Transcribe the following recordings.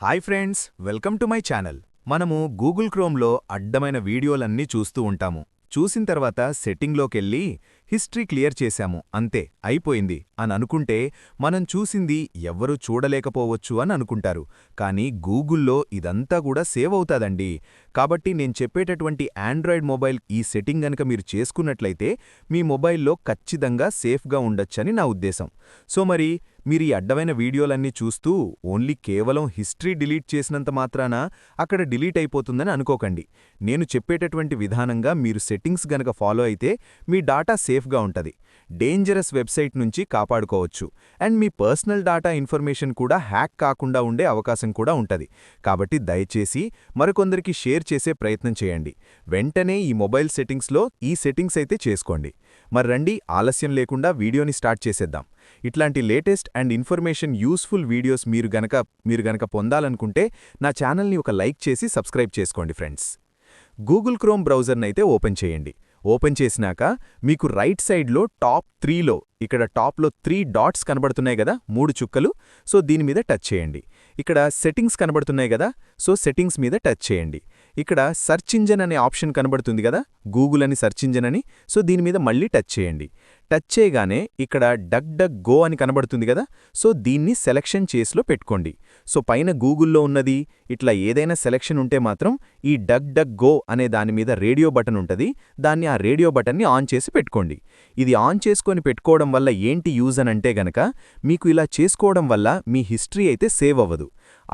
Hi friends, welcome to my channel. మనము Google క్రోమ్లో అడ్డమైన వీడియోలన్నీ చూస్తూ ఉంటాము. చూసిన తర్వాత సెట్టింగ్లోకెళ్ళి హిస్టరీ క్లియర్ చేశాము, అంతే అయిపోయింది అని అనుకుంటే మనం చూసింది ఎవ్వరూ చూడలేకపోవచ్చు అని అనుకుంటారు. కానీ గూగుల్లో ఇదంతా కూడా సేవ్ అవుతాదండి. కాబట్టి నేను చెప్పేటటువంటి ఆండ్రాయిడ్ మొబైల్ ఈ సెట్టింగ్ గనక మీరు చేసుకున్నట్లయితే మీ మొబైల్లో ఖచ్చితంగా సేఫ్గా ఉండొచ్చని నా ఉద్దేశం. సో మరి మీరు ఈ అడ్డమైన వీడియోలన్నీ చూస్తూ ఓన్లీ కేవలం హిస్టరీ డిలీట్ చేసినంత మాత్రాన అక్కడ డిలీట్ అయిపోతుందని అనుకోకండి. నేను చెప్పేటటువంటి విధానంగా మీరు సెట్టింగ్స్ గనక ఫాలో అయితే మీ డాటా సేఫ్గా ఉంటది. డేంజరస్ వెబ్సైట్ నుంచి కాపాడుకోవచ్చు. And me personal data information కూడా హ్యాక్ కాకుండా ఉండే అవకాశం కూడా ఉంటది. కాబట్టి దయచేసి మరికొందరికి షేర్ చేసే ప్రయత్నం చేయండి. వెంటనే ఈ మొబైల్ సెట్టింగ్స్లో ఈ సెట్టింగ్స్ అయితే చేసుకోండి. మరి రండి, ఆలస్యం లేకుండా వీడియోని స్టార్ట్ చేసేద్దాం. ఇట్లాంటి latest and information useful videos మీరు గనక పొందాలనుకుంటే నా ఛానల్ని ఒక లైక్ చేసి సబ్స్క్రైబ్ చేసుకోండి ఫ్రెండ్స్. గూగుల్ క్రోమ్ బ్రౌజర్నైతే ఓపెన్ చేయండి. ఓపెన్ చేసినాక మీకు రైట్ సైడ్లో టాప్ 3లో ఇక్కడ టాప్లో 3 డాట్స్ కనబడుతున్నాయి కదా, 3 చుక్కలు. సో దీని మీద టచ్ చేయండి. ఇక్కడ సెట్టింగ్స్ కనబడుతున్నాయి కదా, సో సెట్టింగ్స్ మీద టచ్ చేయండి. ఇక్కడ సర్చ్ ఇంజన్ అనే ఆప్షన్ కనబడుతుంది కదా, గూగుల్ అని సర్చ్ ఇంజన్ అని. సో దీని మీద మళ్ళీ టచ్ చేయండి. టచ్ చేయగానే ఇక్కడ డక్ డక్ గో అని కనబడుతుంది కదా, సో దీన్ని సెలక్షన్ చేస్లో పెట్టుకోండి. సో పైన గూగుల్లో ఉన్నది ఇట్లా ఏదైనా సెలక్షన్ ఉంటే మాత్రం ఈ డక్ డక్ గో అనే దాని మీద రేడియో బటన్ ఉంటుంది, దాన్ని ఆ రేడియో బటన్ని ఆన్ చేసి పెట్టుకోండి. ఇది ఆన్ చేసుకొని పెట్టుకోవడం వల్ల ఏంటి యూజ్ అనంటే గనక మీకు ఇలా చేసుకోవడం వల్ల మీ హిస్టరీ అయితే సేవ్ అవ్వదు.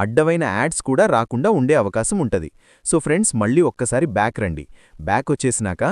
అడ్డమైన యాడ్స్ కూడా రాకుండా ఉండే అవకాశం ఉంటది. సో ఫ్రెండ్స్, మళ్ళీ ఒక్కసారి బ్యాక్ రండి. బ్యాక్ వచ్చేసినాక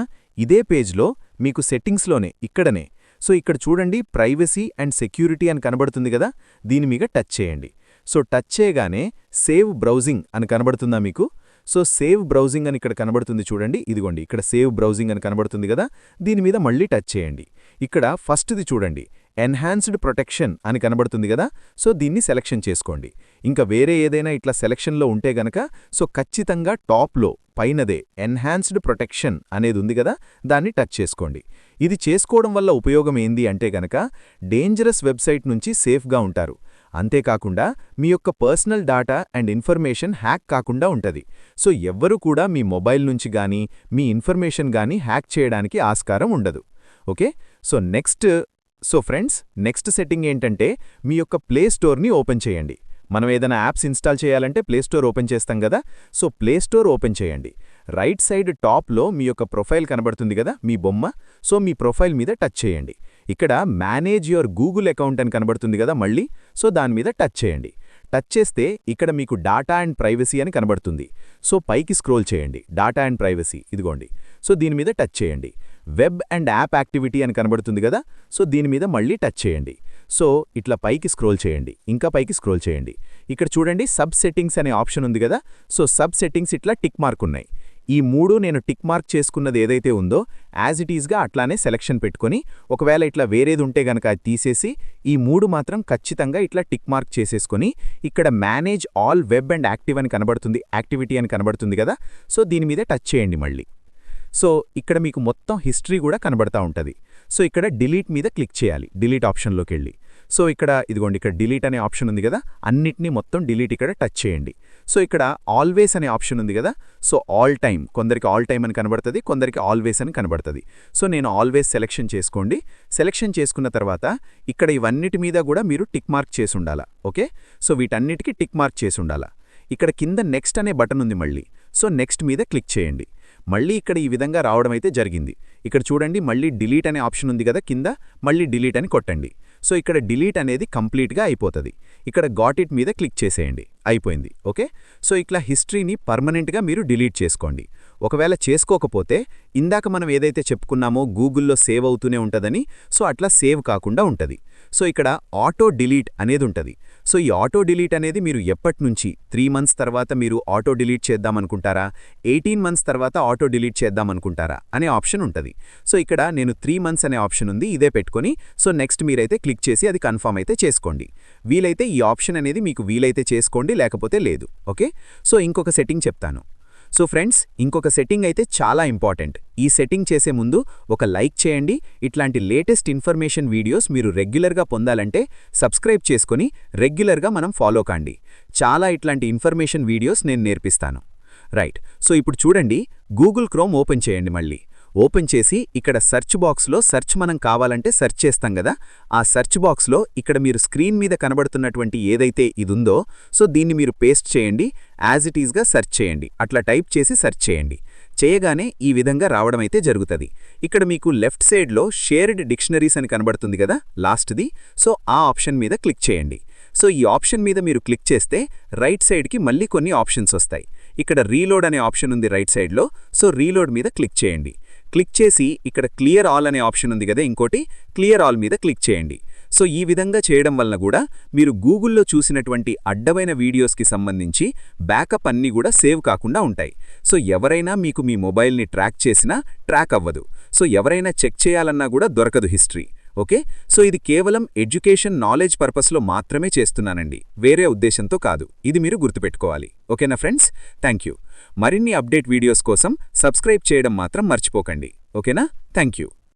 ఇదే పేజ్లో మీకు సెట్టింగ్స్లోనే ఇక్కడనే సో ఇక్కడ చూడండి, ప్రైవసీ అండ్ సెక్యూరిటీ అని కనబడుతుంది కదా, దీని మీద టచ్ చేయండి. సో టచ్ చేయగానే సేవ్ బ్రౌజింగ్ అని కనబడుతుందా మీకు? సో సేవ్ బ్రౌజింగ్ అని ఇక్కడ కనబడుతుంది చూడండి, ఇదిగోండి ఇక్కడ సేవ్ బ్రౌజింగ్ అని కనబడుతుంది కదా, దీని మీద మళ్ళీ టచ్ చేయండి. ఇక్కడ ఫస్ట్ది చూడండి, ఎన్హాన్స్డ్ ప్రొటెక్షన్ అని కనబడుతుంది కదా, సో దీన్ని సెలక్షన్ చేసుకోండి. ఇంకా వేరే ఏదైనా ఇట్లా సెలక్షన్లో ఉంటే గనక సో ఖచ్చితంగా టాప్లో పైనదే ఎన్హాన్స్డ్ ప్రొటెక్షన్ అనేది ఉంది కదా, దాన్ని టచ్ చేసుకోండి. ఇది చేసుకోవడం వల్ల ఉపయోగం ఏంది అంటే గనక డేంజరస్ వెబ్సైట్ నుంచి సేఫ్గా ఉంటారు. అంతేకాకుండా మీ యొక్క personal data and information hack కాకుండా ఉంటది. సో ఎవ్వరూ కూడా మీ మొబైల్ నుంచి గానీ మీ ఇన్ఫర్మేషన్ గానీ హ్యాక్ చేయడానికి ఆస్కారం ఉండదు. Okay, so friends, next setting ఏంటంటే మీ యొక్క ప్లే స్టోర్ని ఓపెన్ చేయండి. మనం ఏదైనా యాప్స్ ఇన్స్టాల్ చేయాలంటే ప్లే స్టోర్ ఓపెన్ చేస్తాం కదా, సో ప్లే స్టోర్ ఓపెన్ చేయండి. రైట్ సైడ్ టాప్లో మీ యొక్క ప్రొఫైల్ కనబడుతుంది కదా, మీ బొమ్మ. సో మీ ప్రొఫైల్ మీద టచ్ చేయండి. ఇక్కడ మేనేజ్ యువర్ గూగుల్ అకౌంట్ అని కనబడుతుంది కదా మళ్ళీ, సో దాని మీద టచ్ చేయండి. టచ్ చేస్తే ఇక్కడ మీకు డాటా అండ్ ప్రైవసీ అని కనబడుతుంది. సో పైకి స్క్రోల్ చేయండి, డాటా అండ్ ప్రైవసీ ఇదిగోండి. సో దీని మీద టచ్ చేయండి. వెబ్ అండ్ యాప్ యాక్టివిటీ అని కనబడుతుంది కదా, సో దీని మీద మళ్ళీ టచ్ చేయండి. సో ఇట్లా పైకి స్క్రోల్ చేయండి, ఇంకా పైకి స్క్రోల్ చేయండి. ఇక్కడ చూడండి సబ్ సెట్టింగ్స్ అనే ఆప్షన్ ఉంది కదా, సో సబ్ సెట్టింగ్స్ ఇట్లా టిక్ మార్క్ ఉన్నాయి. ఈ 3 నేను టిక్ మార్క్ చేసుకున్నది ఏదైతే ఉందో యాజ్ ఇట్ ఈజ్గా అట్లానే సెలక్షన్ పెట్టుకొని, ఒకవేళ ఇట్లా వేరేది ఉంటే గనక అది తీసేసి ఈ 3 మాత్రం ఖచ్చితంగా ఇట్లా టిక్ మార్క్ చేసేసుకొని ఇక్కడ manage all web and active అని కనబడుతుంది, యాక్టివిటీ అని కనబడుతుంది కదా, సో దీని మీద టచ్ చేయండి మళ్ళీ. సో ఇక్కడ మీకు మొత్తం హిస్టరీ కూడా కనబడతా ఉంటుంది. సో ఇక్కడ డిలీట్ మీద క్లిక్ చేయాలి, డిలీట్ ఆప్షన్లోకి వెళ్ళి. సో ఇక్కడ ఇదిగోండి, ఇక్కడ డిలీట్ అనే ఆప్షన్ ఉంది కదా, అన్నిటినీ మొత్తం డిలీట్ ఇక్కడ టచ్ చేయండి. సో ఇక్కడ ఆల్వేస్ అనే ఆప్షన్ ఉంది కదా, సో ఆల్ టైమ్, కొందరికి ఆల్ టైమ్ అని కనబడుతుంది, కొందరికి ఆల్వేస్ అని కనబడుతుంది. సో నేను ఆల్వేస్ సెలెక్షన్ చేసుకోండి. సెలెక్షన్ చేసుకున్న తర్వాత ఇక్కడ ఇవన్నిటి మీద కూడా మీరు టిక్ మార్క్ చేసి ఉండాలా. ఓకే, సో వీటన్నిటికీ టిక్ మార్క్ చేసి ఉండాలా. ఇక్కడ కింద నెక్స్ట్ అనే బటన్ ఉంది మళ్ళీ, సో నెక్స్ట్ మీద క్లిక్ చేయండి. మళ్ళీ ఇక్కడ ఈ విధంగా రావడం అయితే జరిగింది. ఇక్కడ చూడండి, మళ్ళీ డిలీట్ అనే ఆప్షన్ ఉంది కదా కింద, మళ్ళీ డిలీట్ అని కొట్టండి. సో ఇక్కడ డిలీట్ అనేది కంప్లీట్గా అయిపోతుంది. ఇక్కడ గాట్ ఇట్ మీద క్లిక్ చేసేయండి, అయిపోయింది. ఓకే, సో ఇట్లా హిస్టరీని పర్మనెంట్గా మీరు డిలీట్ చేసుకోండి. ఒకవేళ చేసుకోకపోతే ఇందాక మనం ఏదైతే చెప్పుకున్నామో గూగుల్లో సేవ్ అవుతూనే ఉంటుందని, సో అట్లా సేవ్ కాకుండా ఉంటుంది. సో ఇక్కడ ఆటో డిలీట్ అనేది ఉంటుంది. సో ఈ ఆటో డిలీట్ అనేది మీరు ఎప్పటినుంచి 3 మంత్స్ తర్వాత మీరు ఆటో డిలీట్ చేద్దామనుకుంటారా, 18 మంత్స్ తర్వాత ఆటో డిలీట్ చేద్దామనుకుంటారా అనే ఆప్షన్ ఉంటుంది. సో ఇక్కడ నేను 3 మంత్స్ అనే ఆప్షన్ ఉంది, ఇదే పెట్టుకొని సో నెక్స్ట్ మీరైతే క్లిక్ చేసి అది కన్ఫర్మ్ అయితే చేసుకోండి. వీలైతే ఈ ఆప్షన్ అనేది మీకు వీలైతే చేసుకోండి, లేకపోతే లేదు. ఓకే, సో ఇంకొక సెట్టింగ్ చెప్తాను. సో ఫ్రెండ్స్, ఇంకొక సెట్టింగ్ అయితే చాలా ఇంపార్టెంట్. ఈ సెట్టింగ్ చేసే ముందు ఒక లైక్ చేయండి. ఇట్లాంటి లేటెస్ట్ ఇన్ఫర్మేషన్ వీడియోస్ మీరు రెగ్యులర్గా పొందాలంటే సబ్స్క్రైబ్ చేసుకొని రెగ్యులర్గా మనం ఫాలో కాండి. చాలా ఇట్లాంటి ఇన్ఫర్మేషన్ వీడియోస్ నేను నేర్పిస్తాను. రైట్. సో ఇప్పుడు చూడండి, గూగుల్ క్రోమ్ ఓపెన్ చేయండి. మళ్ళీ ఓపెన్ చేసి ఇక్కడ సెర్చ్ బాక్స్లో సెర్చ్ మనం కావాలంటే సెర్చ్ చేస్తాం కదా, ఆ సెర్చ్ బాక్స్లో ఇక్కడ మీరు స్క్రీన్ మీద కనబడుతున్నటువంటి ఏదైతే ఇదుందో, సో దీన్ని మీరు పేస్ట్ చేయండి. యాజ్ ఇట్ ఈజ్గా సెర్చ్ చేయండి. అట్లా టైప్ చేసి సెర్చ్ చేయండి. చేయగానే ఈ విధంగా రావడమైతే జరుగుతుంది. ఇక్కడ మీకు లెఫ్ట్ సైడ్లో షేర్డ్ డిక్షనరీస్ అని కనబడుతుంది కదా, లాస్ట్ది. సో ఆ ఆప్షన్ మీద క్లిక్ చేయండి. సో ఈ ఆప్షన్ మీద మీరు క్లిక్ చేస్తే రైట్ సైడ్కి మళ్ళీ కొన్ని ఆప్షన్స్ వస్తాయి. ఇక్కడ రీలోడ్ అనే ఆప్షన్ ఉంది రైట్ సైడ్లో. సో రీలోడ్ మీద క్లిక్ చేయండి. క్లిక్ చేసి ఇక్కడ క్లియర్ ఆల్ అనే ఆప్షన్ ఉంది కదా, ఇంకోటి క్లియర్ ఆల్ మీద క్లిక్ చేయండి. సో ఈ విధంగా చేయడం వలన కూడా మీరు గూగుల్లో చూసినటువంటి అడ్డమైన వీడియోస్కి సంబంధించి బ్యాకప్ అన్నీ కూడా సేవ్ కాకుండా ఉంటాయి. సో ఎవరైనా మీకు మీ మొబైల్ని ట్రాక్ చేసినా ట్రాక్ అవ్వదు. సో ఎవరైనా చెక్ చేయాలన్నా కూడా దొరకదు హిస్టరీ. ఓకే. సో ఇది కేవలం ఎడ్యుకేషన్ నాలెడ్జ్ పర్పస్లో మాత్రమే చేస్తున్నానండి, వేరే ఉద్దేశంతో కాదు. ఇది మీరు గుర్తుపెట్టుకోవాలి. ఓకేనా ఫ్రెండ్స్? Thank you. మరిన్ని అప్డేట్ వీడియోస్ కోసం సబ్స్క్రైబ్ చేయడం మాత్రం మర్చిపోకండి. ఓకేనా? Thank you.